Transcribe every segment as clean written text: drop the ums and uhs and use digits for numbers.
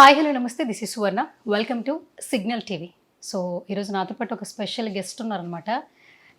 Hi hello నమస్తే, this is Suvarna. Welcome to signal TV. So ఈరోజు నాతో పాటు ఒక స్పెషల్ గెస్ట్ ఉన్నారనమాట.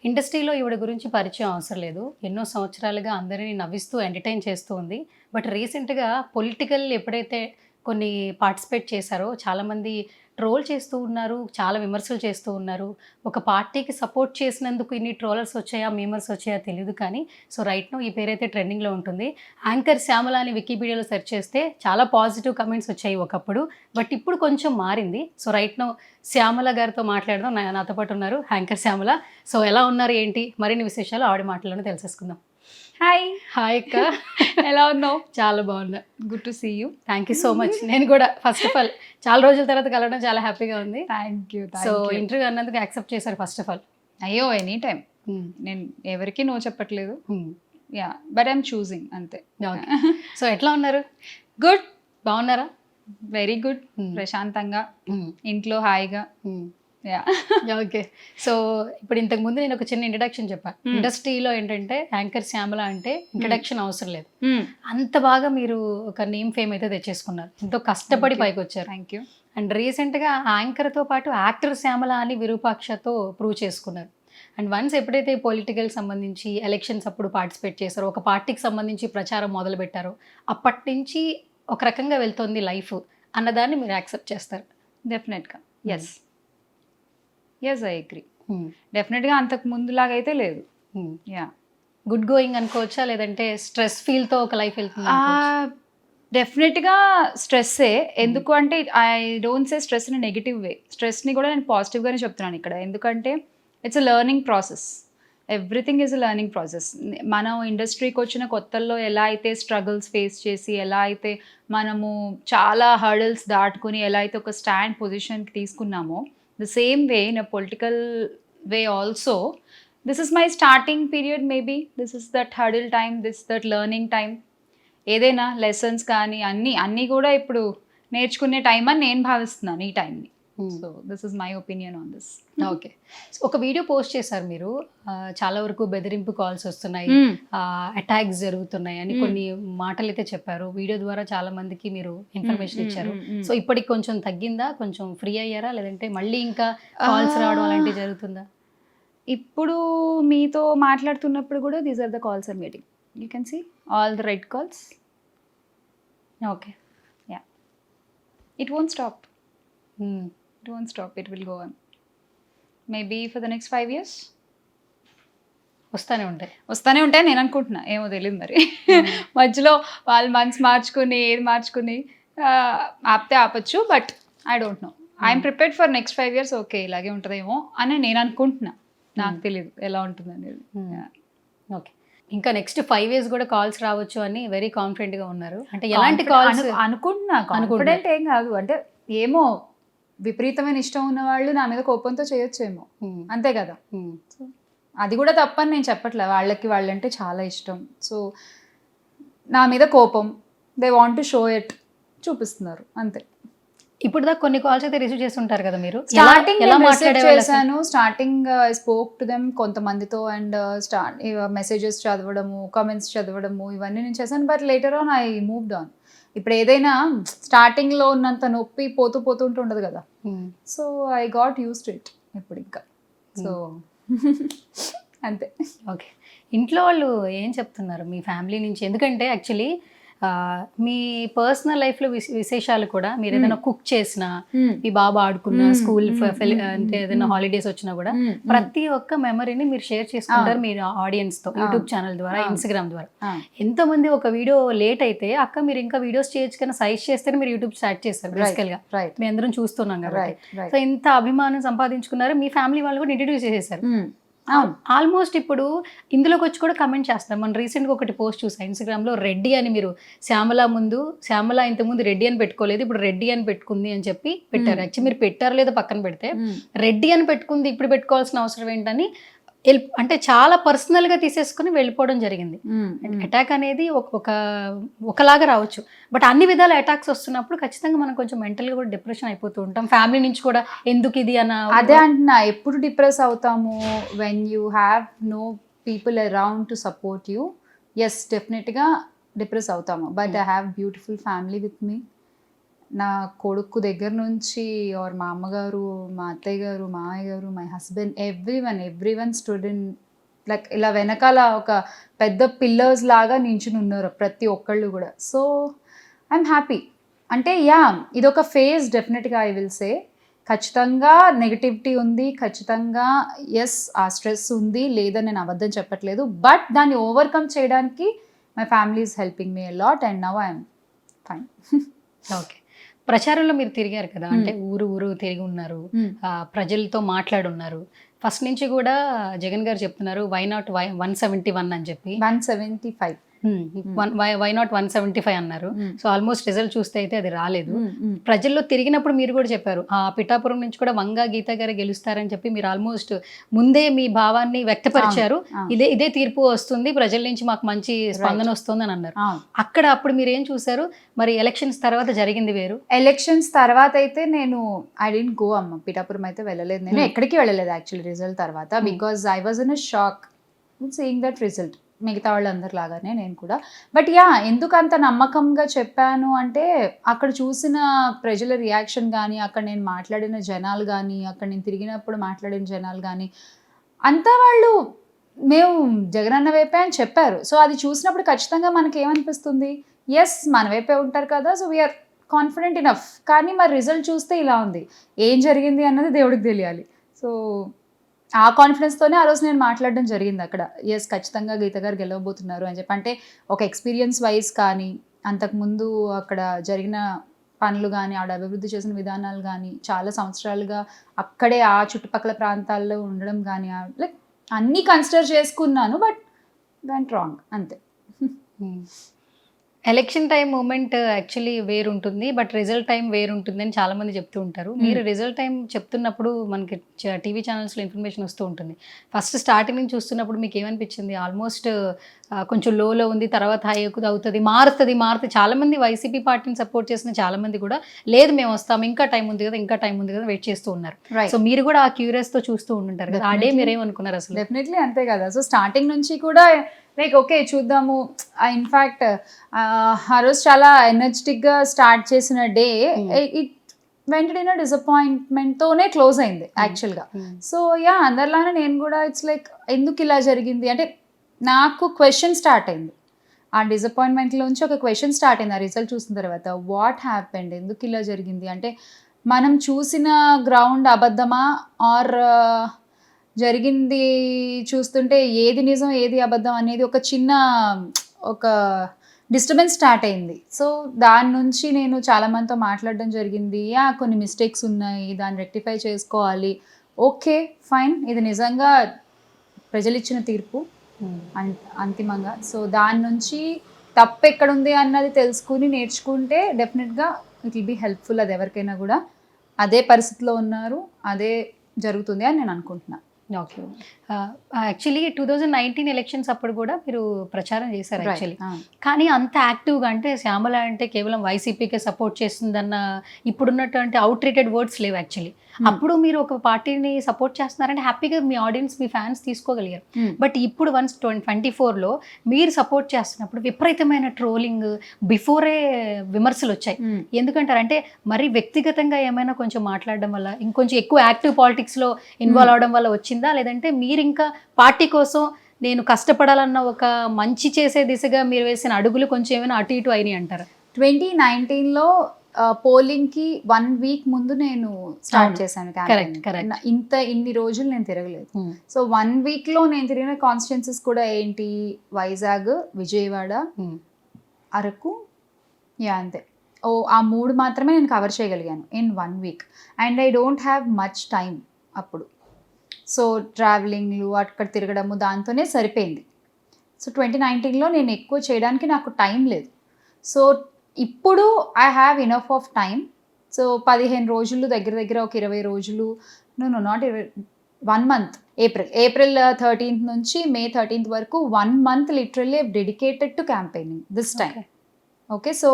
ఇండస్ట్రీలో ఈవిడ గురించి పరిచయం అవసరం లేదు. ఎన్నో సంవత్సరాలుగా అందరినీ నవ్విస్తూ ఎంటర్టైన్ చేస్తూ ఉంది. బట్ రీసెంట్గా పొలిటికల్ ఎప్పుడైతే కొన్ని పార్టిసిపేట్ చేశారో చాలామంది ట్రోల్ చేస్తూ ఉన్నారు, చాలా విమర్శలు చేస్తూ ఉన్నారు. ఒక పార్టీకి సపోర్ట్ చేసినందుకు ఇన్ని ట్రోలర్స్ వచ్చాయా, మీమర్స్ వచ్చాయా తెలియదు కానీ సో రైట్ నో ఈ పేరైతే ట్రెండింగ్లో ఉంటుంది. యాంకర్ శ్యామల అని వికీపీడియాలో సెర్చ్ చేస్తే చాలా పాజిటివ్ కమెంట్స్ వచ్చాయి ఒకప్పుడు. బట్ ఇప్పుడు కొంచెం మారింది. సో రైట్ నో శ్యామల గారితో మాట్లాడదాం. నాతో పాటు ఉన్నారు యాంకర్ శ్యామల. సో ఎలా ఉన్నారు, ఏంటి మరిన్ని విశేషాలు ఆవిడ మాటల్లోనే తెలిసేసుకుందాం. హాయ్ హాయ్ అక్క, ఎలా ఉన్నావు? చాలా బాగున్నా. Good to see you. Thank you so much. నేను కూడా ఫస్ట్ ఆఫ్ ఆల్ చాలా రోజుల తర్వాత కలవడం చాలా హ్యాపీగా ఉంది. Thank you. సో ఇంటర్వ్యూ అన్నందుకు యాక్సెప్ట్ చేశారు ఫస్ట్ ఆఫ్ ఆల్. అయ్యో ఎనీ టైం, నేను ఎవరికి నో చెప్పట్లేదు. యా బట్ ఐఎమ్ చూసింగ్ అంతే. సో ఎట్లా ఉన్నారు? గుడ్, బాగున్నారా? Very good. ప్రశాంతంగా ఇంట్లో హాయిగా. Yeah okay. సో ఇప్పుడు ఇంతకు ముందు నేను ఒక చిన్న ఇంట్రడక్షన్ చెప్పాను. ఇండస్ట్రీలో ఏంటంటే యాంకర్ శ్యామల అంటే ఇంట్రడక్షన్ అవసరం లేదు. అంత బాగా మీరు ఒక నేమ్ ఫేమ్ అయితే తెచ్చేసుకున్నారు. ఎంతో కష్టపడి పైకి వచ్చారు. Thank you. అండ్ రీసెంట్గా యాంకర్తో పాటు యాక్టర్ శ్యామల అని విరూపాక్షతో ప్రూవ్ చేసుకున్నారు. అండ్ వన్స్ ఎప్పుడైతే పొలిటికల్ సంబంధించి ఎలక్షన్స్ అప్పుడు పార్టిసిపేట్ చేశారో, ఒక పార్టీకి సంబంధించి ప్రచారం మొదలు పెట్టారో, అప్పటి నుంచి ఒక రకంగా వెళ్తుంది లైఫ్ అన్నదాన్ని మీరు యాక్సెప్ట్ చేస్తారు? డెఫినెట్గా ఎస్ ఎస్, ఐ అగ్రీ. డెఫినెట్గా అంతకు ముందులాగా అయితే లేదు. యా గుడ్ గోయింగ్ అనుకోవచ్చా, లేదంటే స్ట్రెస్ ఫీల్తో ఒక లైఫ్ వెళ్తుంది? డెఫినెట్గా స్ట్రెస్సే. ఎందుకు అంటే I don't say stress in negative way. స్ట్రెస్ని కూడా నేను పాజిటివ్గానే చెప్తున్నాను ఇక్కడ. ఎందుకంటే it's a learning process. Everything is a learning process. మనం ఇండస్ట్రీకి వచ్చిన కొత్తల్లో ఎలా అయితే స్ట్రగుల్స్ ఫేస్ చేసి, ఎలా అయితే మనము చాలా హర్డల్స్ దాటుకుని ఎలా అయితే ఒక స్టాండ్ పొజిషన్కి తీసుకున్నామో, the same way in a political way also, this is my starting period. Maybe this is that hurdle time, this that learning time. ఏదైనా లెసన్స్ కానీ అన్నీ కూడా ఇప్పుడు నేర్చుకునే టైం అని నేను భావిస్తున్నాను ఈ టైంని. So this is my opinion on this. Okay. ఒక వీడియో పోస్ట్ చేశారు మీరు. చాలా వరకు బెదిరింపు కాల్స్ వస్తున్నాయి, అటాక్స్ జరుగుతున్నాయి అని కొన్ని మాటలు అయితే చెప్పారు. వీడియో ద్వారా చాలా మందికి మీరు ఇన్ఫర్మేషన్ ఇచ్చారు. సో ఇప్పటికి కొంచెం తగ్గిందా, కొంచెం ఫ్రీ అయ్యారా, లేదంటే మళ్ళీ ఇంకా కాల్స్ రావడం అలాంటివి జరుగుతుందా? ఇప్పుడు మీతో మాట్లాడుతున్నప్పుడు కూడా these are the calls or meeting. You can see all the right calls. Okay. Yeah, it won't stop. It won't stop, it will go on. Maybe for the next 5 years. వస్తూనే ఉంటాయి నేను అనుకుంటున్నా. ఏమో తెలియదు మరి. మధ్యలో వాళ్ళు మనసు మార్చుకుని ఏది మార్చుకుని ఆపితే ఆపచ్చు. But I don't know. I'm prepared for next 5 years. Okay, ఇలాగే ఉంటుందేమో అని నేను అనుకుంటున్నా. నాకు తెలియదు ఎలా ఉంటుంది అనేది. ఓకే. ఇంకా నెక్స్ట్ 5 years కూడా కాల్స్ రావచ్చు అని వెరీ కాన్ఫిడెంట్గా ఉన్నారు. అంటే ఎలాంటి కాల్స్ అనుకుంటున్నా? కాన్ఫిడెంట్ ఏం కాదు. అంటే ఏమో విపరీతమైన ఇష్టం ఉన్న వాళ్ళు నా మీద కోపంతో చేయొచ్చేమో, అంతే కదా. అది కూడా తప్పని నేను చెప్పట్లే. వాళ్ళంటే చాలా ఇష్టం. సో నా మీద కోపం, they want to show it, చూపిస్తున్నారు అంతే. ఇప్పుడు దాకా కొన్ని కాల్స్ అయితే రిసీవ్ చేస్తుంటారు కదా మీరు? స్టార్టింగ్ చేశాను. Starting I spoke to them కొంతమందితో. అండ్ మెసేజెస్ చదవడము, కామెంట్స్ చదవడము, ఇవన్నీ నేను చేశాను. But later on I moved on. ఇప్పుడు ఏదైనా స్టార్టింగ్లో ఉన్నంత నొప్పి పోతూ ఉండదు కదా. So I got used it ఇప్పుడు ఇంకా. సో అంతే. ఓకే. ఇంట్లో వాళ్ళు ఏం చెప్తున్నారు మీ ఫ్యామిలీ నుంచి? ఎందుకంటే యాక్చువల్లీ మీ పర్సనల్ లైఫ్లో విశేషాలు కూడా, మీరు ఏదైనా కుక్ చేసినా, మీ బాబు ఆడుకున్న, స్కూల్ అంటే ఏదైనా హాలిడేస్ వచ్చినా కూడా ప్రతి ఒక్క మెమరీని మీరు షేర్ చేసుకుంటారు మీ ఆడియన్స్ తో, యూట్యూబ్ ఛానల్ ద్వారా, ఇన్స్టాగ్రామ్ ద్వారా. ఎంతో మంది ఒక వీడియో లేట్ అయితే అక్క మీరు ఇంకా వీడియోస్ చేయొచ్చు కానీ సైజ్ చేస్తే మీరు యూట్యూబ్ స్టార్ట్ చేస్తారు బేసికల్ గా. మేము అందరం చూస్తున్నాం కాబట్టి. సో ఇంత అభిమానం సంపాదించుకున్నారు. మీ ఫ్యామిలీ వాళ్ళు కూడా ఇంట్రడ్యూస్ చేసేసారు ఆల్మోస్ట్. ఇప్పుడు ఇందులోకి వచ్చి కూడా కమెంట్ చేస్తారు. మనం రీసెంట్గా ఒకటి పోస్ట్ చూసాం ఇన్స్టాగ్రామ్లో, రెడ్డి అని. మీరు శ్యామల ఇంతకుముందు రెడ్డి అని పెట్టుకోలేదు, ఇప్పుడు రెడ్డి అని పెట్టుకుంది అని చెప్పి పెట్టారు. యాక్చువల్లీ మీరు పెట్టారు లేదో పక్కన పెడితే, రెడ్డి అని పెట్టుకుంది ఇప్పుడు పెట్టుకోవాల్సిన అవసరం ఏంటని అంటే చాలా పర్సనల్గా తీసేసుకుని వెళ్ళిపోవడం జరిగింది. అటాక్ అనేది ఒకలాగా రావచ్చు, బట్ అన్ని విధాల అటాక్స్ వస్తున్నప్పుడు ఖచ్చితంగా మనం కొంచెం మెంటల్గా కూడా డిప్రెషన్ అయిపోతూ ఉంటాం. ఫ్యామిలీ నుంచి కూడా ఎందుకు ఇది అన్న అదే అంటున్నా. ఎప్పుడు డిప్రెస్ అవుతాము? When you have no people around to support you. Yes, డెఫినెట్గా డిప్రెస్ అవుతాము. But I have beautiful family with me. నా కొడుకు దగ్గర నుంచి ఆర్ మా అమ్మగారు, మా అత్తయ్య గారు, మామయ్య గారు, my husband, every one student like ఇలా వెనకాల ఒక పెద్ద పిల్లర్స్ లాగా నించుని ఉన్నారు ప్రతి ఒక్కళ్ళు కూడా. So I'm happy. అంటే ఇదొక ఫేజ్ డెఫినెట్గా ఐ విల్ సే. ఖచ్చితంగా నెగటివిటీ ఉంది, ఖచ్చితంగా ఆ స్ట్రెస్ ఉంది, లేదని నేను అబద్ధం చెప్పట్లేదు. బట్ దాన్ని ఓవర్కమ్ చేయడానికి my family is helping me a lot and now I'm fine. Okay. ప్రచారంలో మీరు తిరిగారు కదా, అంటే ఊరు ఊరు తిరిగి ఉన్నారు, ప్రజలతో మాట్లాడున్నారు. ఫస్ట్ నుంచి కూడా జగన్ గారు చెప్తున్నారు వై నాట్ 171 అని చెప్పి. 175 వై నాట్ 175 అన్నారు. సో ఆల్మోస్ట్ రిజల్ట్ చూస్తే అయితే అది రాలేదు. ప్రజల్లో తిరిగినప్పుడు మీరు కూడా చెప్పారు ఆ పిఠాపురం నుంచి కూడా వంగా గీత గారు గెలుస్తారని చెప్పి మీరు ఆల్మోస్ట్ ముందే మీ భావాన్ని వ్యక్తపరిచారు. ఇదే తీర్పు వస్తుంది, ప్రజల నుంచి మాకు మంచి స్పందన వస్తుంది అని అన్నారు. అక్కడ అప్పుడు మీరు ఏం చూసారు? మరి ఎలక్షన్స్ తర్వాత జరిగింది వేరు. ఎలక్షన్స్ తర్వాత అయితే నేను ఐ డెంట్ గో అమ్మ, పిఠాపురం అయితే వెళ్ళలేదు. నేను ఎక్కడికి వెళ్ళలేదు యాక్చువల్లీ రిజల్ట్ తర్వాత, because I was in a shock seeing that result. మిగతా వాళ్ళందరి లాగానే నేను కూడా. బట్ ఎందుకు అంత నమ్మకంగా చెప్పాను అంటే అక్కడ చూసిన ప్రజల రియాక్షన్ కానీ, అక్కడ నేను మాట్లాడిన జనాలు కానీ, అక్కడ నేను తిరిగినప్పుడు మాట్లాడిన జనాలు కానీ, అంతా వాళ్ళు మేము జగనన్న వైపే అని చెప్పారు. సో అది చూసినప్పుడు ఖచ్చితంగా మనకి ఏమనిపిస్తుంది, ఎస్ మన వైపే ఉంటారు కదా, సో వీఆర్ కాన్ఫిడెంట్ ఇనఫ్. కానీ మరి రిజల్ట్ చూస్తే ఇలా ఉంది, ఏం జరిగింది అన్నది దేవుడికి తెలియాలి. సో ఆ కాన్ఫిడెన్స్తోనే ఆ రోజు నేను మాట్లాడడం జరిగింది అక్కడ. ఎస్ ఖచ్చితంగా గీత గారు గెలవబోతున్నారు అని చెప్పి. అంటే ఒక ఎక్స్పీరియన్స్ వైజ్ కానీ, అంతకుముందు అక్కడ జరిగిన పనులు కానీ, ఆవిడ అభివృద్ధి చేసిన విధానాలు కానీ, చాలా సంవత్సరాలుగా అక్కడే ఆ చుట్టుపక్కల ప్రాంతాల్లో ఉండడం కానీ, లైక్ అన్నీ కన్సిడర్ చేసుకున్నాను. బట్ వెంట్ రాంగ్ అంతే. ఎలక్షన్ టైం మూమెంట్ యాక్చువల్లీ వేరుంటుంది, బట్ రిజల్ట్ టైం వేరుంటుంది అని చాలామంది చెప్తూ ఉంటారు. మీరు రిజల్ట్ టైం చెప్తున్నప్పుడు మనకి టీవీ ఛానల్స్లో ఇన్ఫర్మేషన్ వస్తూ ఉంటుంది. ఫస్ట్ స్టార్టింగ్ నుంచి చూస్తున్నప్పుడు మీకు ఏమనిపించింది? ఆల్మోస్ట్ కొంచెం లోలో ఉంది, తర్వాత హై అవుతుంది, మారుతుంది. చాలామంది వైసీపీ పార్టీని సపోర్ట్ చేసిన చాలామంది కూడా లేదు మేము వస్తాం, ఇంకా టైం ఉంది కదా వెయిట్ చేస్తూ ఉన్నారు. సో మీరు కూడా ఆ క్యూరియస్తో చూస్తూ ఉంటుంటారు కదా, ఆ డే మీరేమనుకున్నారు అసలు? డెఫినెట్లీ అంతే కదా. సో స్టార్టింగ్ నుంచి కూడా లైక్ ఓకే చూద్దాము. ఇన్ఫ్యాక్ట్ ఆ రోజు చాలా ఎనర్జెటిక్గా స్టార్ట్ చేసిన డే ఇట్ వెంటనే డిసప్పాయింట్మెంట్తోనే క్లోజ్ అయింది యాక్చువల్గా. సో అందరిలానే నేను కూడా ఇట్స్ లైక్ ఎందుకు ఇలా జరిగింది అంటే నాకు క్వశ్చన్ స్టార్ట్ అయింది. ఆ డిసప్పాయింట్మెంట్లోంచి ఒక క్వశ్చన్ స్టార్ట్ అయింది ఆ రిజల్ట్ చూసిన తర్వాత. వాట్ హ్యాపెండ్, ఎందుకు ఇలా జరిగింది అంటే మనం చూసిన గ్రౌండ్ అబద్ధమా ఆర్ జరిగింది చూస్తుంటే ఏది నిజం ఏది అబద్ధం అనేది ఒక డిస్టర్బెన్స్ స్టార్ట్ అయింది. సో దాని నుంచి నేను చాలామందితో మాట్లాడడం జరిగింది. కొన్ని మిస్టేక్స్ ఉన్నాయి, దాన్ని రెక్టిఫై చేసుకోవాలి. ఓకే ఫైన్, ఇది నిజంగా ప్రజలు ఇచ్చిన తీర్పు అంతిమంగా. సో దాని నుంచి తప్పు ఎక్కడుంది అన్నది తెలుసుకుని నేర్చుకుంటే డెఫినెట్గా ఇట్ విల్ బీ హెల్ప్ఫుల్. అది ఎవరికైనా కూడా అదే పరిస్థితిలో ఉన్నారు, అదే జరుగుతుంది అని నేను అనుకుంటున్నాను. ఓకే. యాక్చువల్లీ 2019 ఎలక్షన్స్ అప్పుడు కూడా మీరు ప్రచారం చేశారు యాక్చువల్లీ. కానీ అంత యాక్టివ్గా అంటే శ్యామల అంటే కేవలం వైసీపీకే సపోర్ట్ చేస్తుందన్న ఇప్పుడున్నటువంటి అవుట్ రేటెడ్ వర్డ్స్ లేవు యాక్చువల్లీ. అప్పుడు మీరు ఒక పార్టీని సపోర్ట్ చేస్తున్నారంటే హ్యాపీగా మీ ఆడియన్స్ మీ ఫ్యాన్స్ తీసుకోగలిగారు. బట్ ఇప్పుడు 2024లో మీరు సపోర్ట్ చేస్తున్నప్పుడు విపరీతమైన ట్రోలింగ్, బిఫోరే విమర్శలు వచ్చాయి. ఎందుకంటారంటే మరి వ్యక్తిగతంగా ఏమైనా కొంచెం మాట్లాడడం వల్ల, ఇంకొంచెం ఎక్కువ యాక్టివ్ పాలిటిక్స్లో ఇన్వాల్వ్ అవడం వల్ల వచ్చిందా, లేదంటే మీరు ఇంకా పార్టీ కోసం నేను కష్టపడాలన్న ఒక మంచి చేసే దిశగా మీరు వేసిన అడుగులు కొంచెం ఏమైనా అటు ఇటు అయినాయి అంటారా? 2019లో పోలింగ్కి 1 వీక్ ముందు నేను స్టార్ట్ చేశాను క్యాంపెయిన్. ఇన్ని రోజులు నేను తిరగలేదు. సో 1 వీక్లో నేను తిరిగిన కాన్స్టిట్యున్సీస్ కూడా ఏంటి, వైజాగ్, విజయవాడ, అరకు, అంతే. ఆ 3 మాత్రమే నేను కవర్ చేయగలిగాను in 1 week. And I don't have much time అప్పుడు. సో ట్రావెలింగ్లు అక్కడ తిరగడము దాంతోనే సరిపోయింది. సో 2019లో నేను ఎక్కువ చేయడానికి నాకు టైం లేదు. సో ఇప్పుడు I have enough of time. So 15 రోజులు దగ్గర ఒక 20 రోజులు, నాట్ 1 మంత్, ఏప్రిల్ 13th నుంచి మే 13th వరకు 1 month literally dedicated to campaigning this time. Okay, so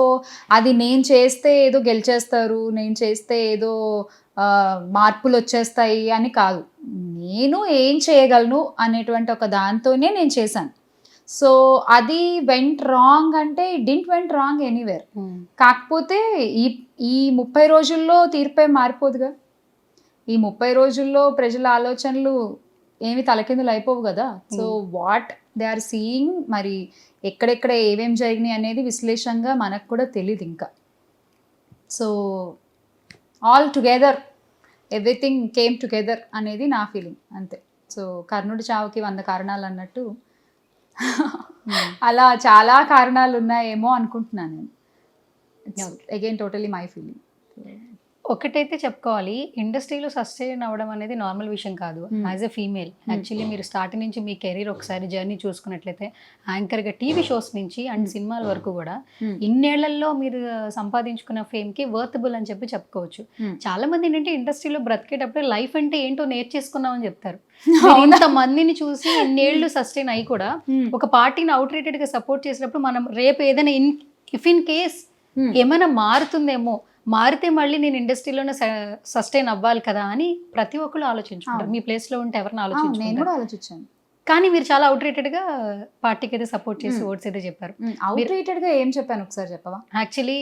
అది నేను చేస్తే ఏదో గెలిచేస్తారు, నేను చేస్తే ఏదో మార్పులు వచ్చేస్తాయి అని కాదు, నేను ఏం చేయగలను అనేటువంటి ఒక దాంతోనే నేను చేశాను. సో అది వెంట్ రాంగ్ అంటే it didn't went wrong anywhere. కాకపోతే ఈ 30 రోజుల్లో తీర్పే మారిపోదుగా. ఈ 30 రోజుల్లో ప్రజల ఆలోచనలు ఏమి తలకిందులు అయిపోవు కదా. So what they are seeing, మరి ఎక్కడెక్కడ ఏమేం జరిగినాయి అనేది విశ్లేషణగా మనకు కూడా తెలియదు ఇంకా. So all together everything came together అనేది నా ఫీలింగ్ అంతే. సో కర్ణుడి చావుకి 100 కారణాలు అన్నట్టు అలా చాలా కారణాలు ఉన్నాయేమో అనుకుంటున్నాను నేను. It's again totally my feeling. ఒకటైతే చెప్పుకోవాలి, ఇండస్ట్రీలో సస్టైన్ అవ్వడం అనేది నార్మల్ విషయం కాదు. యాజ్ ఎ ఫీమేల్ యాక్చువల్లీ మీరు స్టార్టింగ్ నుంచి మీ కెరీర్ ఒకసారి జర్నీ చూసుకున్నట్లయితే యాంకర్గా టీవీ షోస్ నుంచి అండ్ సినిమాల వరకు కూడా ఇన్నేళ్లలో మీరు సంపాదించుకున్న ఫేమ్కి వర్తబుల్ అని చెప్పి చెప్పుకోవచ్చు. చాలా మంది ఏంటంటే ఇండస్ట్రీలో బ్రతికేటప్పుడు లైఫ్ అంటే ఏంటో నేర్చేసుకున్నామని చెప్తారు. ఇంత మందిని చూసి ఇన్నేళ్లు సస్టైన్ అయ్యి కూడా ఒక పార్టీని అవుట్ రేటెడ్గా సపోర్ట్ చేసినప్పుడు మనం రేపు ఏదైనా ఇఫ్ ఇన్ కేస్ ఏమైనా మారుతుందేమో, మారితే మళ్ళీ నేను ఇండస్ట్రీలోనే సస్టైన్ అవ్వాలి కదా అని ప్రతి ఒక్కరు ఆలోచించుకుంటారు. మీ ప్లేస్లో ఉంటే ఎవరిని నేను ఆలోచించాను. కానీ మీరు చాలా అవుట్ రేటెడ్గా పార్టీకి అయితే సపోర్ట్ చేసి ఓట్స్ అయితే చెప్పారు. అవుట్ రేటెడ్గా ఏం చెప్పాను ఒకసారి చెప్పవా? యాక్చువల్లీ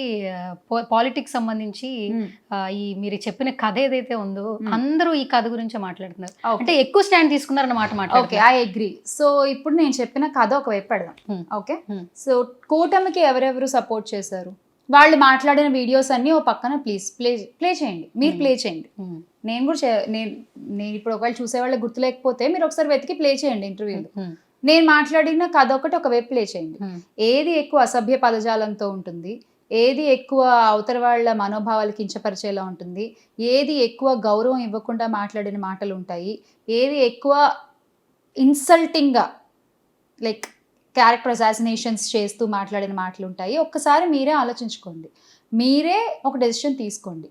పాలిటిక్స్ సంబంధించి ఈ మీరు చెప్పిన కథ ఏదైతే ఉందో అందరూ ఈ కథ గురించి మాట్లాడుతున్నారు. అంటే ఎక్కువ స్టాండ్ తీసుకున్నారన్న మాట మాట్లాడుతున్నారు. Okay, I agree. సో ఇప్పుడు నేను చెప్పిన కథ ఒకవైపు పెడదాం. ఓకే, సో కూటమికి ఎవరెవరు సపోర్ట్ చేశారు, వాళ్ళు మాట్లాడిన వీడియోస్ అన్ని ఓ పక్కన ప్లీజ్ ప్లే చేయండి. మీరు ప్లే చేయండి. నేను కూడా నేను ఇప్పుడు ఒకవేళ చూసే వాళ్ళకి గుర్తు లేకపోతే మీరు ఒకసారి వెతికి ప్లే చేయండి ఇంటర్వ్యూలో. నేను మాట్లాడిన కథ ఒకటి ఒకవైపు ప్లే చేయండి. ఏది ఎక్కువ అసభ్య పదజాలంతో ఉంటుంది, ఏది ఎక్కువ అవతల వాళ్ళ మనోభావాలు కించపరిచేలా ఉంటుంది, ఏది ఎక్కువ గౌరవం ఇవ్వకుండా మాట్లాడిన మాటలు ఉంటాయి, ఏది ఎక్కువ ఇన్సల్టింగ్గా లైక్ క్యారెక్టర్ అసాసినేషన్స్ చేస్తూ మాట్లాడిన మాటలు ఉంటాయి. ఒక్కసారి మీరే ఆలోచించుకోండి, మీరే ఒక డెసిషన్ తీసుకోండి.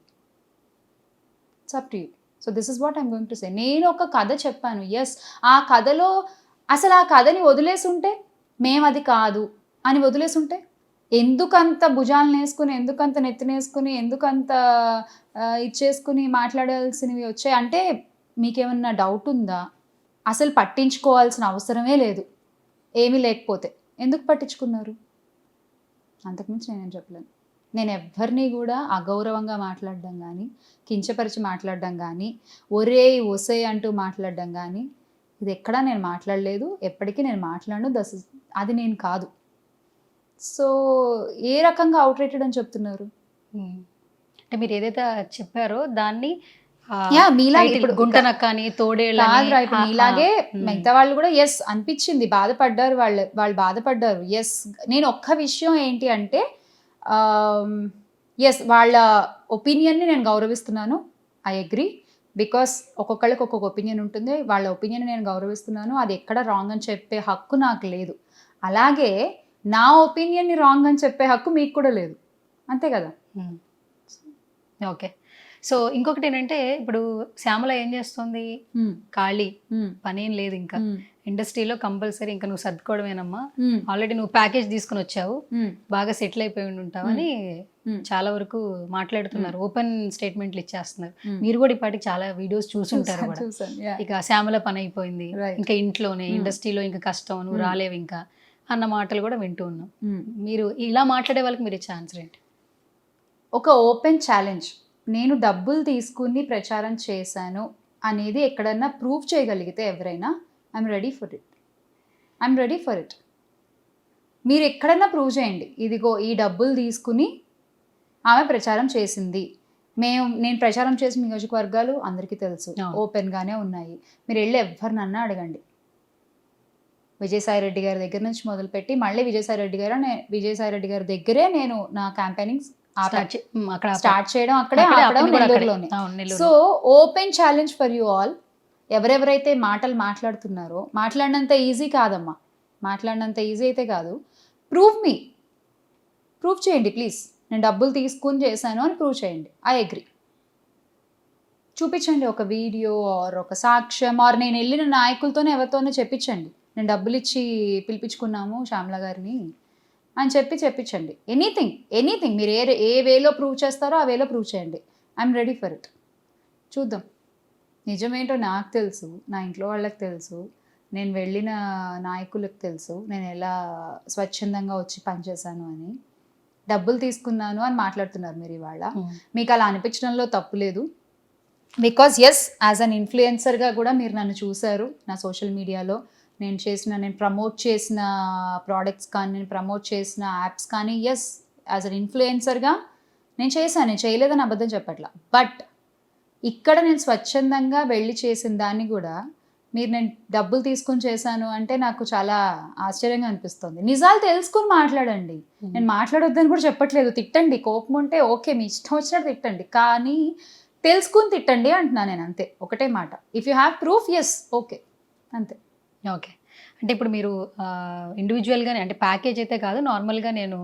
It's up to you. So this is what I'm going to say. నేను ఒక కథ చెప్పాను, ఎస్, ఆ కథలో అసలు ఆ కథని వదిలేసి ఉంటే, మేము అది కాదు అని వదిలేసి ఉంటే, ఎందుకంత భుజాలను వేసుకుని, ఎందుకంత నెత్తినేసుకుని, ఎందుకంత ఇచ్చేసుకుని మాట్లాడాల్సినవి వచ్చాయి అంటే మీకేమన్నా డౌట్ ఉందా? అసలు పట్టించుకోవాల్సిన అవసరమే లేదు. ఏమీ లేకపోతే ఎందుకు పట్టించుకున్నారు? అంతకుమించి నేనేం చెప్పలేను. నేను ఎవ్వరిని కూడా అగౌరవంగా మాట్లాడడం కానీ, కించపరిచి మాట్లాడడం కానీ, ఒసే అంటూ మాట్లాడడం కానీ ఇది ఎక్కడా నేను మాట్లాడలేదు. ఎప్పటికీ నేను మాట్లాడను. అది నేను కాదు. సో ఏ రకంగా అవుట్ రేటెడ్ అని చెప్తున్నారు? అంటే మీరు ఏదైతే చెప్పారో దాన్ని గుంటనక్కని మీలాగే మిగతా వాళ్ళు కూడా ఎస్ అనిపించింది, బాధపడ్డారు, వాళ్ళు బాధపడ్డారు. ఎస్, నేను ఒక్క విషయం ఏంటి అంటే ఎస్ వాళ్ళ ఒపీనియన్ని నేను గౌరవిస్తున్నాను. ఐ అగ్రీ, బికాస్ ఒక్కొక్కళ్ళకి ఒక్కొక్క ఒపీనియన్ ఉంటుంది. వాళ్ళ ఒపీనియన్ నేను గౌరవిస్తున్నాను. అది ఎక్కడ రాంగ్ అని చెప్పే హక్కు నాకు లేదు. అలాగే నా ఒపీనియన్ని రాంగ్ అని చెప్పే హక్కు మీకు కూడా లేదు. అంతే కదా. ఓకే, సో ఇంకొకటి ఏంటంటే ఇప్పుడు శ్యామల ఏం చేస్తుంది, ఖాళీ పని ఏం లేదు ఇంకా ఇండస్ట్రీలో. కంపల్సరీ ఇంకా నువ్వు సర్దుకోవడమేనమ్మా. ఆల్రెడీ నువ్వు ప్యాకేజ్ తీసుకుని వచ్చావు, బాగా సెటిల్ అయిపోయి ఉంటావు అని చాలా వరకు మాట్లాడుతున్నారు. ఓపెన్ స్టేట్మెంట్లు ఇచ్చేస్తున్నారు. మీరు కూడా ఇప్పటికి చాలా వీడియోస్ చూసుంటారు కూడా. ఇక శ్యామల పని అయిపోయింది, ఇంకా ఇంట్లోనే ఇండస్ట్రీలో ఇంకా కష్టం, నువ్వు రాలేవు ఇంకా అన్న మాటలు కూడా వింటూ ఉన్నాం. మీరు ఇలా మాట్లాడే వాళ్ళకి మీరు ఇచ్చే ఆన్సర్ ఏంటి? ఒక ఓపెన్ ఛాలెంజ్, నేను డబ్బులు తీసుకుని ప్రచారం చేశాను అనేది ఎక్కడన్నా ప్రూవ్ చేయగలిగితే ఎవరైనా ఐఎమ్ రెడీ ఫర్ ఇట్. మీరు ఎక్కడన్నా ప్రూవ్ చేయండి, ఇదిగో ఈ డబ్బులు తీసుకుని ఆమె ప్రచారం చేసింది. నేను ప్రచారం చేసిన నియోజకవర్గాలు అందరికీ తెలుసు, ఓపెన్గానే ఉన్నాయి. మీరు వెళ్ళి ఎవరినన్నా అడగండి. విజయసాయిరెడ్డి గారి దగ్గర నుంచి మొదలుపెట్టి మళ్ళీ విజయసాయిరెడ్డి గారి దగ్గరే నేను నా క్యాంపెయినింగ్ స్టార్ట్ చేయడం అక్కడే నెల్లూరులోనే. So open challenge for you all. ఎవరెవరైతే మాటలు మాట్లాడుతున్నారో, మాట్లాడినంత ఈజీ కాదమ్మా, మాట్లాడినంత ఈజీ అయితే కాదు. ప్రూవ్ చేయండి ప్లీజ్. నేను డబ్బులు తీసుకుని చేశాను అని ప్రూవ్ చేయండి. I agree. చూపించండి ఒక వీడియో ఆర్ ఒక సాక్ష్యం, ఆర్ నేను వెళ్ళిన నాయకులతోనే ఎవరితోనే చెప్పించండి, నేను డబ్బులు ఇచ్చి పిలిపించుకున్నాము శ్యామల గారిని అని చెప్పించండి. ఎనీథింగ్ మీరు ఏ వేలో ప్రూవ్ చేస్తారో ఆ వేలో ప్రూవ్ చేయండి. I'm ready for it. చూద్దాం. నిజమేంటో నాకు తెలుసు, నా ఇంట్లో వాళ్ళకి తెలుసు, నేను వెళ్ళిన నాయకులకు తెలుసు నేను ఎలా స్వచ్ఛందంగా వచ్చి పనిచేశాను అని. డబ్బులు తీసుకున్నాను అని మాట్లాడుతున్నారు మీరు ఇవాళ. Hmm. మీకు అలా అనిపించడంలో తప్పు లేదు. బికాజ్ ఎస్ యాజ్ అన్ ఇన్ఫ్లుయెన్సర్గా కూడా మీరు నన్ను చూశారు నా సోషల్ మీడియాలో. నేను ప్రమోట్ చేసిన ప్రోడక్ట్స్ కానీ, నేను ప్రమోట్ చేసిన యాప్స్ కానీ, ఎస్ యాజ్ అన్ ఇన్ఫ్లుయెన్సర్గా నేను చేశాను. నేను చేయలేదని అబద్ధం చెప్పట్లా. బట్ ఇక్కడ నేను స్వచ్ఛందంగా వెళ్ళి చేసిన దాన్ని కూడా నేను డబ్బులు తీసుకొని చేశాను అంటే నాకు చాలా ఆశ్చర్యంగా అనిపిస్తుంది. నిజాలు తెలుసుకుని మాట్లాడండి. నేను మాట్లాడొద్దని కూడా చెప్పట్లేదు. తిట్టండి, కోపం ఉంటే ఓకే, మీ ఇష్టం వచ్చినట్టు తిట్టండి, కానీ తెలుసుకుని తిట్టండి అంటున్నా నేను. అంతే, ఒకటే మాట. If you have proof, yes, okay, అంతే. ఓకే. అంటే ఇప్పుడు మీరు ఇండివిజువల్గానే, అంటే ప్యాకేజ్ అయితే కాదు, నార్మల్గా నేను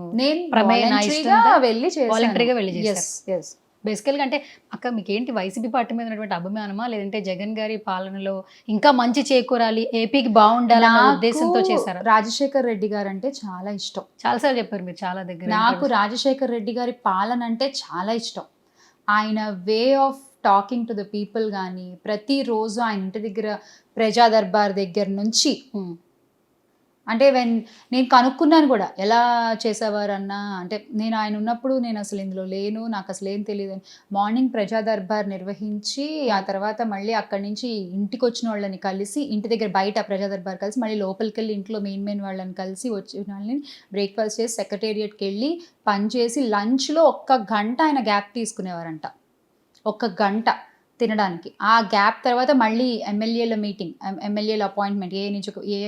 వాలంటరీగా వెళ్ళి వాలంటరీగా వెళ్ళి చేశాను. చేశాను. బేసికల్గా అంటే అక్క మీకేంటి వైసీపీ పార్టీ మీద ఉన్నటువంటి అభిమానమా, లేదంటే జగన్ గారి పాలనలో ఇంకా మంచి చేకూరాలి, ఏపీకి బాగుండాలన్న ఉద్దేశంతో చేశారా? రాజశేఖర్ రెడ్డి గారు అంటే చాలా ఇష్టం. చాలాసార్లు చెప్పారు మీరు చాలా దగ్గర. నాకు రాజశేఖర్ రెడ్డి గారి పాలన అంటే చాలా ఇష్టం. ఆయన way of talking to the people కానీ, ప్రతిరోజు ఆయన ఇంటి దగ్గర ప్రజా దర్బార్ దగ్గర నుంచి, అంటే నేను కనుక్కున్నాను కూడా ఎలా చేసేవారన్నా. అంటే నేను ఆయన ఉన్నప్పుడు నేను అసలు ఇందులో లేను, నాకు అసలు ఏం తెలియదు. మార్నింగ్ ప్రజా దర్బార్ నిర్వహించి ఆ తర్వాత మళ్ళీ అక్కడి నుంచి ఇంటికి వచ్చిన వాళ్ళని కలిసి, ఇంటి దగ్గర బయట ప్రజా దర్బార్ కలిసి, మళ్ళీ లోపలికి వెళ్ళి ఇంట్లో మెయిన్ వాళ్ళని కలిసి, వచ్చిన వాళ్ళని బ్రేక్ఫాస్ట్ చేసి సెక్రటేరియట్కి వెళ్ళి పనిచేసి లంచ్లో 1 గంట ఆయన గ్యాప్ తీసుకునేవారంట. 1 గంట తినడానికి. ఆ గ్యాప్ తర్వాత మళ్ళీ ఎమ్మెల్యేల మీటింగ్, ఎమ్మెల్యేల అపాయింట్మెంట్, ఏ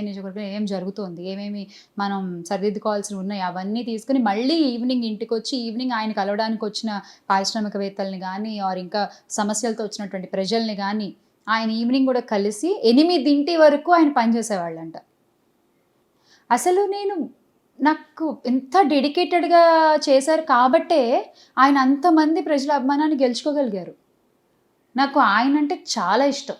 నియోజకవర్గంలో ఏం జరుగుతుంది, ఏమేమి మనం సరిదిద్దుకోవాల్సి ఉన్నాయి, అవన్నీ తీసుకుని మళ్ళీ ఈవినింగ్ ఇంటికి వచ్చి, ఈవినింగ్ ఆయన కలవడానికి వచ్చిన పారిశ్రామికవేత్తల్ని కానీ, ఆర్ ఇంకా సమస్యలతో వచ్చినటువంటి ప్రజల్ని కానీ ఆయన ఈవినింగ్ కూడా కలిసి 8 వరకు ఆయన పనిచేసేవాళ్ళంట. అసలు నాకు ఎంత డెడికేటెడ్గా చేశారు కాబట్టే ఆయన అంతమంది ప్రజల అభిమానాన్ని గెలుచుకోగలిగారు. నాకు ఆయన అంటే చాలా ఇష్టం.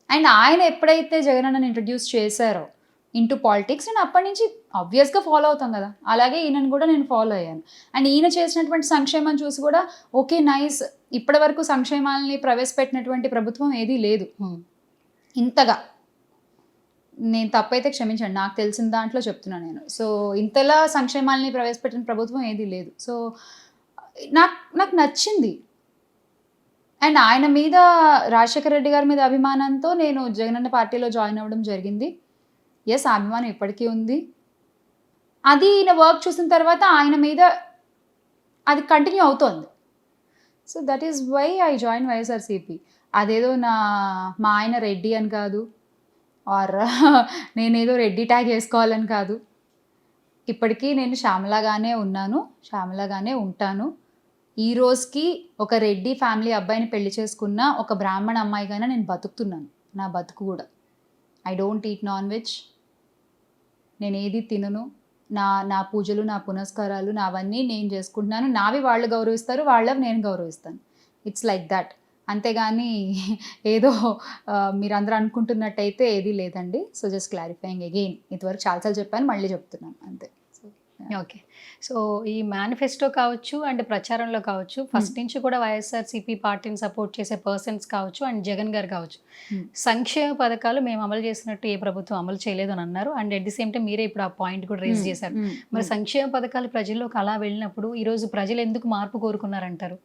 అండ్ ఆయన ఎప్పుడైతే జగన్ అన్నని ఇంట్రడ్యూస్ చేశారో ఇంటూ పాలిటిక్స్, నేను అప్పటి నుంచి ఆబ్వియస్గా ఫాలో అవుతాం కదా, అలాగే ఈయనను కూడా నేను ఫాలో అయ్యాను. అండ్ ఈయన చేసినటువంటి సంక్షేమం చూసి కూడా ఓకే, నైస్, ఇప్పటి వరకు సంక్షేమాలని ప్రవేశపెట్టినటువంటి ప్రభుత్వం ఏదీ లేదు ఇంతగా. నేను తప్పైతే క్షమించండి, నాకు తెలిసిన దాంట్లో చెప్తున్నాను నేను. సో ఇంతలా సంక్షేమాలని ప్రవేశపెట్టిన ప్రభుత్వం ఏదీ లేదు. సో నాకు నచ్చింది. అండ్ ఆయన మీద, రాజశేఖర రెడ్డి గారి మీద అభిమానంతో నేను జగనన్న పార్టీలో జాయిన్ అవ్వడం జరిగింది. ఎస్, ఆ అభిమానం ఇప్పటికీ ఉంది. అది ఈయన వర్క్ చూసిన తర్వాత ఆయన మీద అది కంటిన్యూ అవుతోంది. So that is why I join YSRCP. అదేదో మా ఆయన రెడ్డి అని కాదు, ఆర్ నేనేదో రెడ్డి ట్యాగ్ వేసుకోవాలని కాదు. ఇప్పటికీ నేను శ్యామలాగానే ఉన్నాను, శ్యామలాగానే ఉంటాను. ఈ రోజుకి ఒక రెడ్డి ఫ్యామిలీ అబ్బాయిని పెళ్లి చేసుకున్న ఒక బ్రాహ్మణ అమ్మాయిగానే నేను బతుకుతున్నాను. నా బతుకు కూడా, I don't eat non veg, నేను ఏది తినను. నా పూజలు, నా పునస్కారాలు, నావన్నీ నేను చేసుకుంటున్నాను. నావి వాళ్ళు గౌరవిస్తారు, వాళ్ళవి నేను గౌరవిస్తాను. It's like that. అంతేగాని ఏదో మీరందరూ అనుకుంటున్నట్టయితే ఏదీ లేదండి. So just clarifying again. ఇంతవరకు చాలాసార్లు చెప్పాను, మళ్ళీ చెప్తున్నాను, అంతే. ఓకే. సో ఈ మేనిఫెస్టో కావచ్చు అండ్ ప్రచారంలో కావచ్చు, ఫస్ట్ నుంచి కూడా వైఎస్ఆర్సీపీ పార్టీని సపోర్ట్ చేసే పర్సన్స్ కావచ్చు అండ్ జగన్ గారు కావచ్చు, సంక్షేమ పథకాలు మేము అమలు చేసినట్టు ఏ ప్రభుత్వం అమలు చేయలేదు అని అన్నారు. And at the same time మీరే ఇప్పుడు ఆ పాయింట్ కూడా రేజ్ చేశారు. మరి సంక్షేమ పథకాలు ప్రజల్లోకి అలా వెళ్ళినప్పుడు ఈరోజు ప్రజలు ఎందుకు మార్పు కోరుకున్నారంటారు?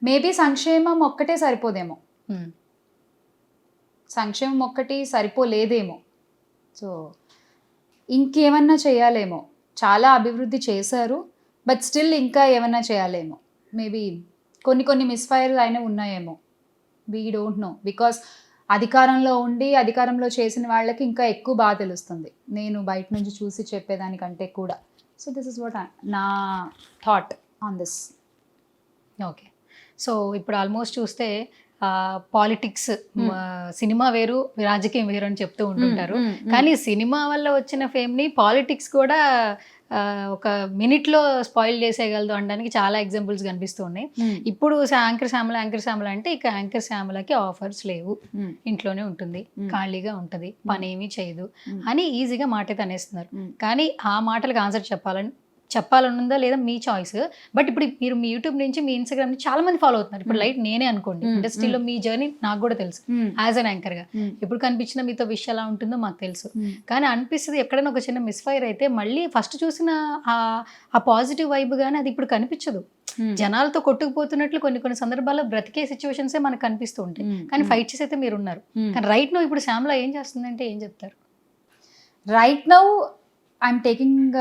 మేబీ సంక్షేమం ఒక్కటే సరిపోదేమో, సంక్షేమం ఒక్కటి సరిపోలేదేమో. సో ఇంకేమన్నా చేయాలేమో. చాలా అభివృద్ధి చేశారు, బట్ స్టిల్ ఇంకా ఏమన్నా చేయాలేమో. మేబీ కొన్ని మిస్ఫైర్ అయినా ఉన్నాయేమో, వీ డోంట్ నో. బికాస్ అధికారంలో ఉండి అధికారంలో చేసిన వాళ్ళకి ఇంకా ఎక్కువ బాగా తెలుస్తుంది, నేను బయట నుంచి చూసి చెప్పేదానికంటే కూడా. సో దిస్ ఇస్ వాట్ నా thought on this. Okay. So ఇప్పుడు ఆల్మోస్ట్ చూస్తే పాలిటిక్స్, సినిమా వేరు, రాజకీయం వేరు అని చెప్తూ ఉంటుంటారు. కానీ సినిమా వల్ల వచ్చిన ఫేమ్ని పాలిటిక్స్ కూడా ఒక మినిట్లో స్పాయిల్ చేసేయగలదు అనడానికి చాలా ఎగ్జాంపుల్స్ కనిపిస్తూ ఉన్నాయి. ఇప్పుడు యాంకర్ శ్యామల అంటే ఇక యాంకర్ శ్యామలకి ఆఫర్స్ లేవు, ఇంట్లోనే ఉంటుంది, ఖాళీగా ఉంటుంది, పని ఏమీ చేయదు అని ఈజీగా మాట అయితే అనేస్తున్నారు. కానీ ఆ మాటలకు ఆన్సర్ చెప్పాలని చెప్పాలని ఉందా లేదా మీ చాయిస్. బట్ ఇప్పుడు మీరు మీ యూట్యూబ్ నుంచి మీ ఇన్స్టాగ్రామ్ నుంచి చాలా మంది ఫాలో అవుతున్నారు. ఇప్పుడు లైట్ నేనే అనుకోండి, ఇండస్ట్రీలో మీ జర్నీ నాకు కూడా తెలుసు యాజ్ అన్ యాంకర్ గా. ఎప్పుడు కనిపించిన మీతో విషయం ఎలా ఉంటుందో మాకు తెలుసు. కానీ అనిపిస్తుంది ఎక్కడైనా ఒక చిన్న మిస్ఫైర్ అయితే మళ్ళీ ఫస్ట్ చూసిన ఆ పాజిటివ్ వైబ్ గానీ అది ఇప్పుడు కనిపించదు. జనాలతో కొట్టుకుపోతున్నట్లు కొన్ని కొన్ని సందర్భాల్లో బ్రతికే సిచ్యువేషన్సే మనకు కనిపిస్తూ ఉంటాయి. కానీ ఫైట్ చేసి అయితే మీరు ఉన్నారు. కానీ రైట్ నో ఇప్పుడు శ్యామ్లా ఏం చేస్తుందంటే ఏం చెప్తారు? Right now I'm taking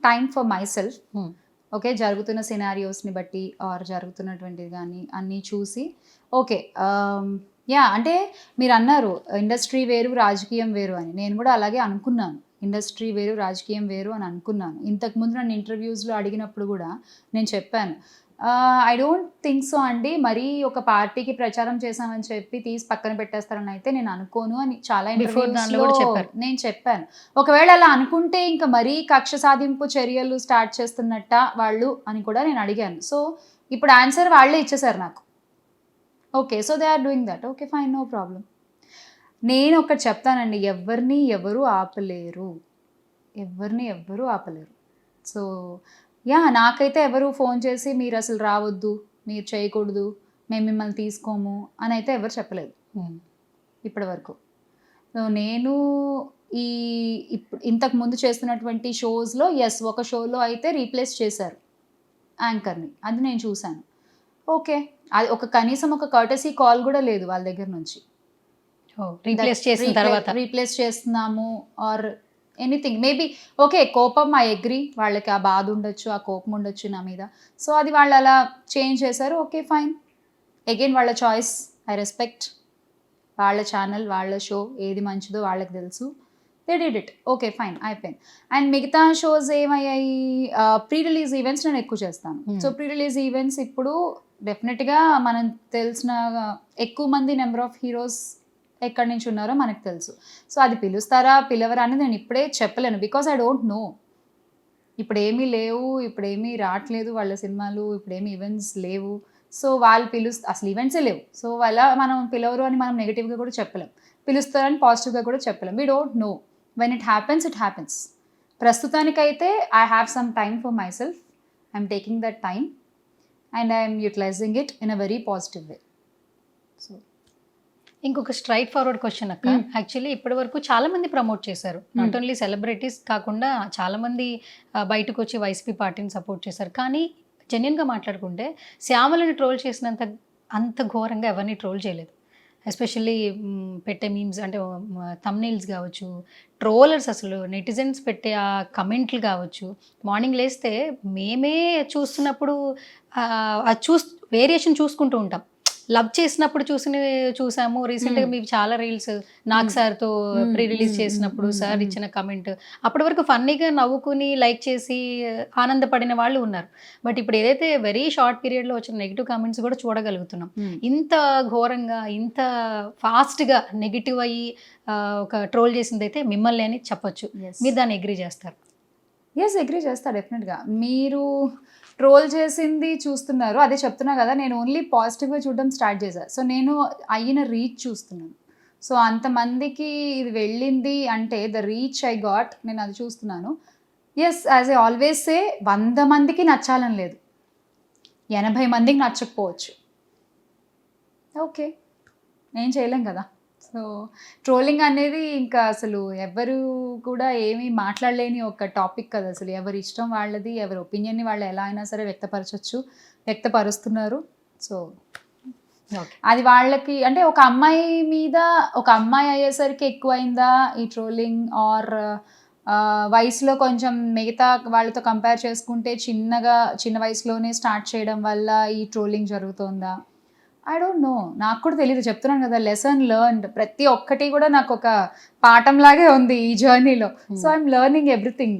time for my self. Okay, జరుగుతున్న సినారియోస్ని బట్టి ఆర్ జరుగుతున్నటువంటిది కానీ అన్నీ చూసి ఓకే యా అంటే మీరు అన్నారు ఇండస్ట్రీ వేరు రాజకీయం వేరు అని. నేను కూడా అలాగే అనుకున్నాను, ఇండస్ట్రీ వేరు రాజకీయం వేరు అని అనుకున్నాను. ఇంతకుముందు నన్ను ఇంటర్వ్యూస్లో అడిగినప్పుడు కూడా నేను చెప్పాను ఐ డోంట్ థింక్ సో అండి, మరీ ఒక పార్టీకి ప్రచారం చేశామని చెప్పి తీసి పక్కన పెట్టేస్తారని అయితే నేను అనుకోను అని చాలా ఇంటర్వ్యూస్లో నేను చెప్పాను. ఒకవేళ అలా అనుకుంటే ఇంకా మరీ కక్ష సాధింపు చర్యలు స్టార్ట్ చేస్తున్నట్ట వాళ్ళు అని కూడా నేను అడిగాను. సో ఇప్పుడు ఆన్సర్ వాళ్ళే ఇచ్చేసారు నాకు. Okay, so they are doing that. Okay fine, no problem. నేను ఒకటి చెప్తానండి, ఎవరిని ఎవరు ఆపలేరు, ఎవరిని ఎవరు ఆపలేరు. సో యా నాకైతే ఎవరు ఫోన్ చేసి మీరు అసలు రావద్దు, మీరు చేయకూడదు, మేము మిమ్మల్ని తీసుకోము అని అయితే ఎవరు చెప్పలేదు ఇప్పటి వరకు. సో నేను ఇంతకు ముందు చేస్తున్నటువంటి షోస్లో ఎస్ ఒక షోలో అయితే రీప్లేస్ చేశారు యాంకర్ని, అది నేను చూశాను. ఓకే, అది ఒక కనీసం ఒక కర్టసీ కాల్ కూడా లేదు వాళ్ళ దగ్గర నుంచి. రీప్లేస్ చేస్తున్నాము ఆర్ ఎనీథింగ్. మేబీ ఓకే కోపం, ఐ అగ్రీ, వాళ్ళకి ఆ బాధ ఉండొచ్చు, ఆ కోపం ఉండొచ్చు నా మీద. సో అది వాళ్ళు అలా చేంజ్ చేశారు. ఓకే ఫైన్, అగైన్ వాళ్ళ చాయిస్, ఐ రెస్పెక్ట్. వాళ్ళ ఛానల్, వాళ్ళ షో, ఏది మంచిదో వాళ్ళకి తెలుసు. They did it. Okay fine, అయిపోయింది. అండ్ మిగతా షోస్ ఏమయ్యాయి, ప్రీ రిలీజ్ ఈవెంట్స్ నేను ఎక్కువ చేస్తాను. సో ప్రీ రిలీజ్ ఈవెంట్స్ ఇప్పుడు డెఫినెట్గా మనం తెలిసిన ఎక్కువ మంది నెంబర్ ఆఫ్ హీరోస్ ఎక్కడి నుంచి ఉన్నారో మనకు తెలుసు. సో అది పిలుస్తారా పిలవరా అనేది నేను ఇప్పుడే చెప్పలేను, బికాస్ ఐ డోంట్ నో. ఇప్పుడు ఏమీ లేవు, ఇప్పుడు ఏమీ రావట్లేదు వాళ్ళ సినిమాలు, ఇప్పుడు ఏమీ ఈవెంట్స్ లేవు. సో వాళ్ళు అసలు ఈవెంట్సే లేవు. సో వాళ్ళ మనం పిలవరు అని మనం నెగిటివ్గా కూడా చెప్పలేం, పిలుస్తారని పాజిటివ్గా కూడా చెప్పలేం. We don't know, when it happens it happens. ప్రస్తుతానికైతే I have some time for myself, I'm taking that time and I'm utilizing it in a very positive way. So ఇంకొక స్ట్రైట్ ఫార్వర్డ్ క్వశ్చన్ అక్క, actually ఇప్పటి వరకు చాలా మంది promote చేశారు, not only celebrities కాకుండా చాలా మంది బయటకు వచ్చి వైసీపీ పార్టీని సపోర్ట్ చేశారు. కానీ జెన్యున్గా మాట్లాడుకుంటే శ్యామలని ట్రోల్ చేసినంత అంత ఘోరంగా ఎవరిని ట్రోల్ చేయలేదు. ఎస్పెషల్లీ పెట్టే మీమ్స్ అంటే థంబ్నెయిల్స్ కావచ్చు, ట్రోలర్స్ అసలు నెటిజన్స్ పెట్టే ఆ కమెంట్లు కావచ్చు, మార్నింగ్ లేస్తే మేమే చూస్తున్నప్పుడు వేరియేషన్ చూసుకుంటూ ఉంటాం. లవ్ చేసినప్పుడు చూసాము రీసెంట్గా మీరు చాలా రీల్స్ నాగ్ సార్తో ప్రీ రిలీజ్ చేసినప్పుడు సార్ ఇచ్చిన కమెంట్, అప్పటి వరకు ఫన్నీగా నవ్వుకుని లైక్ చేసి ఆనందపడిన వాళ్ళు ఉన్నారు. బట్ ఇప్పుడు ఏదైతే వెరీ షార్ట్ పీరియడ్లో వచ్చిన నెగిటివ్ కామెంట్స్ కూడా చూడగలుగుతున్నాం. ఇంత ఘోరంగా ఇంత ఫాస్ట్గా నెగిటివ్ అయ్యి ఒక ట్రోల్ చేసింది అయితే మిమ్మల్ని అని చెప్పొచ్చు. మీరు దాన్ని అగ్రీ చేస్తారు? ఎస్, అగ్రీ చేస్తా డెఫినెట్గా. మీరు ట్రోల్ చేసింది చూస్తున్నారు, అదే చెప్తున్నా కదా, నేను ఓన్లీ పాజిటివ్గా చూడడం స్టార్ట్ చేశాను. సో నేను అయిన రీచ్ చూస్తున్నాను. సో అంతమందికి ఇది వెళ్ళింది అంటే ద రీచ్ ఐ గాట్, నేను అది చూస్తున్నాను. Yes, as I always say, 100 మందికి నచ్చాలని లేదు, 80 మందికి నచ్చకపోవచ్చు. ఓకే, ఏం చేయలేం కదా. సో ట్రోలింగ్ అనేది ఇంకా అసలు ఎవరు కూడా ఏమీ మాట్లాడలేని ఒక టాపిక్ కదా. అసలు ఎవరి ఇష్టం వాళ్ళది, ఎవరి ఒపీనియన్ని వాళ్ళు ఎలా అయినా సరే వ్యక్తపరుస్తున్నారు. సో అది వాళ్ళకి అంటే ఒక అమ్మాయి మీద ఒక అమ్మాయి అయ్యేసరికి ఎక్కువైందా ఈ ట్రోలింగ్, ఆర్ వయసులో కొంచెం మిగతా వాళ్ళతో కంపేర్ చేసుకుంటే చిన్న వయసులోనే స్టార్ట్ చేయడం వల్ల ఈ ట్రోలింగ్ జరుగుతుందా? ఐ డోంట్ నో, నాకు కూడా తెలియదు. చెప్తున్నాను కదా, లెసన్ లెర్న్డ్. ప్రతి ఒక్కటి కూడా నాకు ఒక పాఠంలాగే ఉంది ఈ జర్నీలో. So I'm learning everything.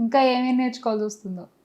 ఇంకా ఏమేమి నేర్చుకోవాల్సి వస్తుందో.